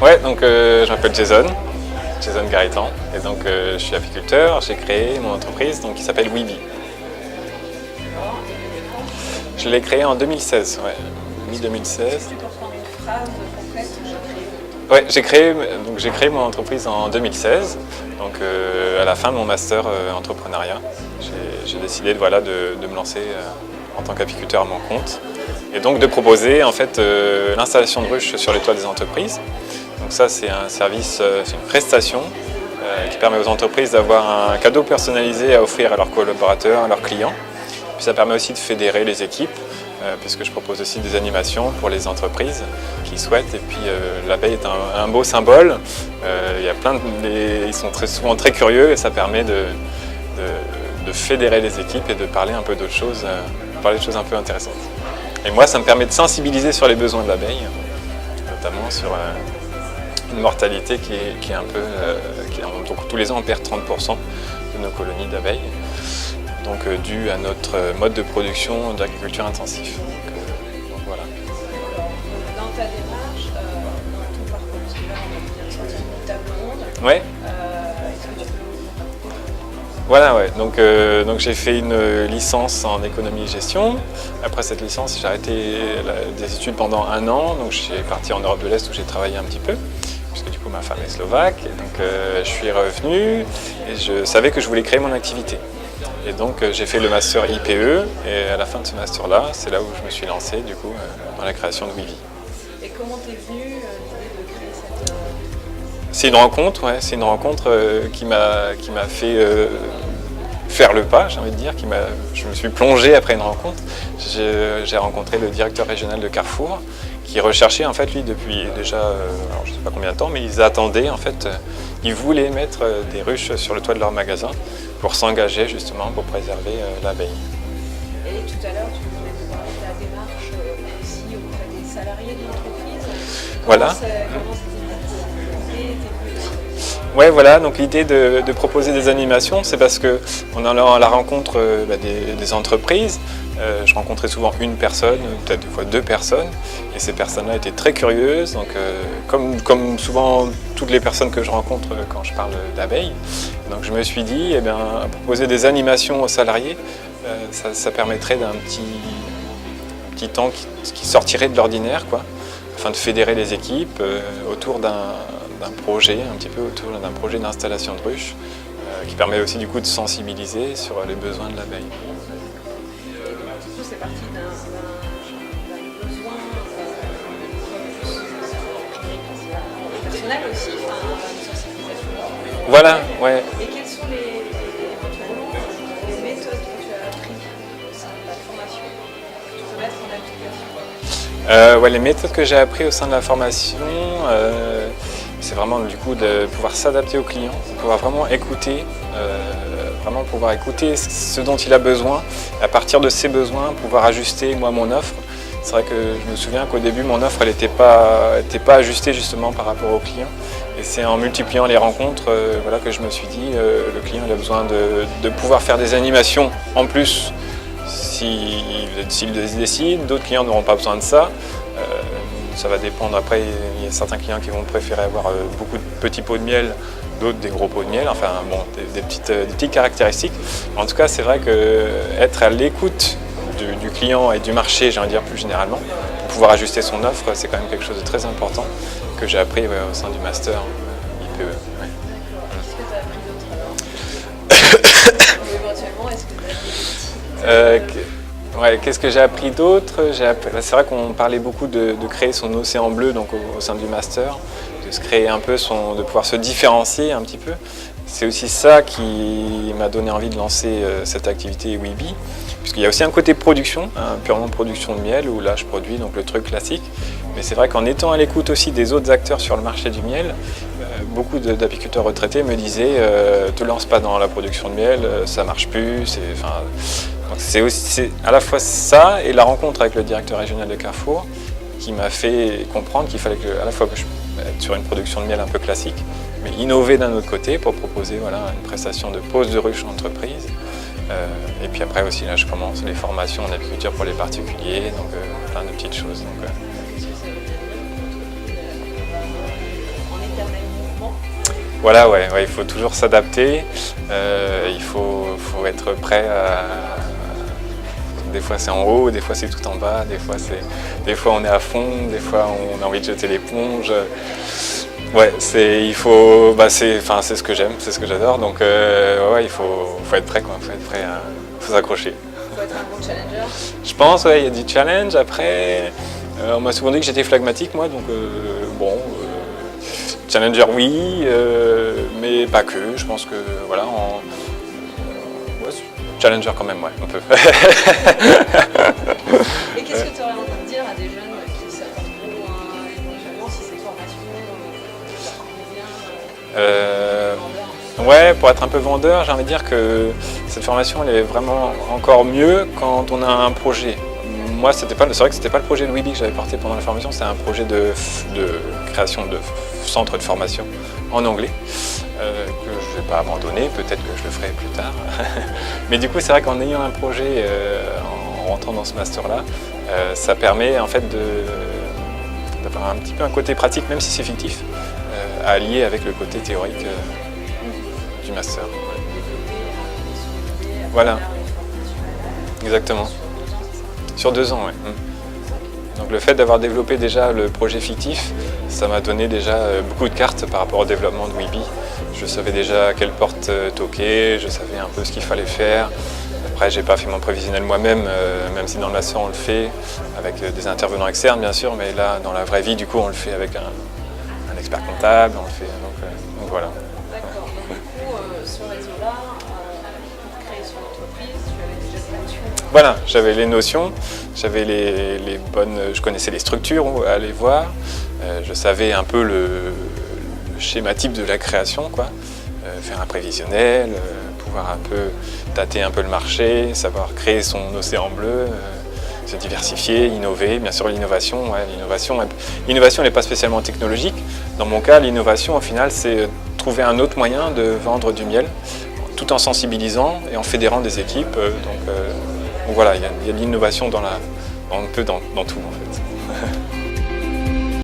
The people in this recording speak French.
Ouais, donc je m'appelle Jason Garitan, et donc je suis apiculteur. J'ai créé mon entreprise donc, qui s'appelle Weeby. Je l'ai créé en 2016, ouais, mi-2016. Tu peux reprendre une phrase complète, j'ai créé. Ouais, j'ai créé mon entreprise en 2016, donc à la fin de mon master entrepreneuriat. J'ai décidé voilà, de me lancer en tant qu'apiculteur à mon compte, et donc de proposer en fait l'installation de ruches sur les toits des entreprises. Donc ça c'est un service, c'est une prestation qui permet aux entreprises d'avoir un cadeau personnalisé à offrir à leurs collaborateurs, à leurs clients. Puis ça permet aussi de fédérer les équipes, puisque je propose aussi des animations pour les entreprises qui souhaitent. Et puis l'abeille est un beau symbole. Il y a ils sont souvent très curieux, et ça permet de fédérer les équipes et de parler un peu d'autres choses, parler de choses un peu intéressantes. Et moi, ça me permet de sensibiliser sur les besoins de l'abeille, notamment sur une mortalité qui est un peu... donc tous les ans, on perd 30% de nos colonies d'abeilles, donc dû à notre mode de production d'agriculture intensif. Donc voilà. Dans ta démarche, dans ton parcours, parce que là, on a bien sorti une table ronde. Ouais. Est-ce que tu peux... Voilà, ouais. Donc j'ai fait une licence en économie et gestion. Après cette licence, j'ai arrêté des études pendant 1 an. Donc je suis parti en Europe de l'Est où j'ai travaillé un petit peu, puisque du coup ma femme est slovaque. Et donc je suis revenu et je savais que je voulais créer mon activité. Et donc j'ai fait le master IPE, et à la fin de ce master-là, c'est là où je me suis lancé du coup dans la création de Weeby. Et comment t'es venu l'idée de créer cette... C'est une rencontre, ouais, c'est une rencontre qui m'a fait faire le pas, j'ai envie de dire. Je me suis plongé après une rencontre. J'ai rencontré le directeur régional de Carrefour, qui recherchait en fait lui depuis déjà, alors je ne sais pas combien de temps, mais ils attendaient en fait, ils voulaient mettre des ruches sur le toit de leur magasin pour s'engager justement pour préserver l'abeille. Et tout à l'heure, tu voulais nous parler de la démarche aussi auprès des salariés de l'entreprise. Voilà. Comment cette idée était venue? Ouais, voilà, donc l'idée de proposer des animations, c'est parce qu'en allant à la rencontre des entreprises, je rencontrais souvent une personne, peut-être des fois 2 personnes, et ces personnes-là étaient très curieuses, donc comme souvent toutes les personnes que je rencontre quand je parle d'abeilles. Donc je me suis dit, eh bien, proposer des animations aux salariés, ça permettrait d'un petit temps qui sortirait de l'ordinaire, quoi, afin de fédérer les équipes autour d'un projet, un petit peu autour d'un projet d'installation de ruches, qui permet aussi du coup de sensibiliser sur les besoins de l'abeille. C'est parti d'un besoin personnel aussi, une sensibilisation. Voilà, ouais. Et quelles sont éventuellement les méthodes que tu as apprises au sein de la formation que tu peux mettre en application? Ouais, les méthodes que j'ai apprises au sein de la formation, c'est vraiment du coup de pouvoir s'adapter au client, pouvoir vraiment écouter ce dont il a besoin, et à partir de ses besoins, pouvoir ajuster moi mon offre. C'est vrai que je me souviens qu'au début mon offre elle n'était pas ajustée justement par rapport au client, et c'est en multipliant les rencontres voilà, que je me suis dit le client il a besoin de pouvoir faire des animations en plus s'il décide, d'autres clients n'auront pas besoin de ça. Ça va dépendre, après il y a certains clients qui vont préférer avoir beaucoup de petits pots de miel, d'autres des gros pots de miel, enfin bon, des petites caractéristiques. En tout cas c'est vrai qu'être à l'écoute du client et du marché, j'ai envie de dire plus généralement, pour pouvoir ajuster son offre, c'est quand même quelque chose de très important que j'ai appris au sein du master IPE. Ouais. Qu'est-ce que tu as appris d'autre alors? Ou éventuellement, est-ce que tu as des petits... Ouais, qu'est-ce que j'ai appris d'autre? C'est vrai qu'on parlait beaucoup de créer son océan bleu donc au sein du master, de se créer un peu de pouvoir se différencier un petit peu. C'est aussi ça qui m'a donné envie de lancer cette activité Weeby, puisqu'il y a aussi un côté production, purement production de miel, où là je produis donc le truc classique. Mais c'est vrai qu'en étant à l'écoute aussi des autres acteurs sur le marché du miel, beaucoup d'apiculteurs retraités me disaient te lance pas dans la production de miel, ça marche plus. C'est à la fois ça et la rencontre avec le directeur régional de Carrefour qui m'a fait comprendre qu'il fallait à la fois que je être sur une production de miel un peu classique, mais innover d'un autre côté pour proposer voilà, une prestation de pose de ruche en entreprise. Et puis après aussi, là, je commence les formations en apiculture pour les particuliers, donc plein de petites choses. Donc, Voilà, ouais, il faut toujours s'adapter, il faut être prêt à... Des fois c'est en haut, des fois c'est tout en bas, des fois on est à fond, des fois on a envie de jeter l'éponge. Ouais, c'est ce que j'aime, c'est ce que j'adore, donc il faut être prêt, quoi, faut s'accrocher. Il faut être un bon challenger. Je pense, ouais, il y a du challenge. Après, on m'a souvent dit que j'étais phlegmatique, moi, donc challenger, oui, mais pas que. Je pense que, voilà, challenger quand même, ouais, un peu. Et qu'est-ce que tu aurais envie de dire à des jeunes qui ne savent pas trop, éventuellement, si cette formation leur convient Ouais, pour être un peu vendeur, j'ai envie de dire que cette formation, elle est vraiment encore mieux quand on a un projet. Moi, c'est vrai que c'était pas le projet de Weeby que j'avais porté pendant la formation, c'est un projet de création de centre de formation en anglais que je ne vais pas abandonner, peut-être que je le ferai plus tard. Mais du coup, c'est vrai qu'en ayant un projet, en rentrant dans ce master-là, ça permet en fait d'avoir un petit peu un côté pratique, même si c'est fictif, à allier avec le côté théorique du master. Voilà, exactement. Sur 2 ans, oui. Donc le fait d'avoir développé déjà le projet fictif, ça m'a donné déjà beaucoup de cartes par rapport au développement de Weeby. Je savais déjà à quelle porte toquer, je savais un peu ce qu'il fallait faire. Après, j'ai pas fait mon prévisionnel moi-même, même si dans le master on le fait avec des intervenants externes bien sûr, mais là dans la vraie vie du coup on le fait avec un expert comptable, on le fait, donc voilà. D'accord, donc du coup, ce réseau-là, pour créer son entreprise, tu avais déjà des notions. Voilà, j'avais les notions, j'avais les bonnes, je connaissais les structures à aller voir, je savais un peu le schéma type de la création, quoi. Faire un prévisionnel, pouvoir un peu tâter un peu le marché, savoir créer son océan bleu, se diversifier, innover. Bien sûr, l'innovation n'est pas spécialement technologique. Dans mon cas, l'innovation, au final, c'est trouver un autre moyen de vendre du miel, tout en sensibilisant et en fédérant des équipes. Donc voilà, il y a de l'innovation un peu dans tout, en fait.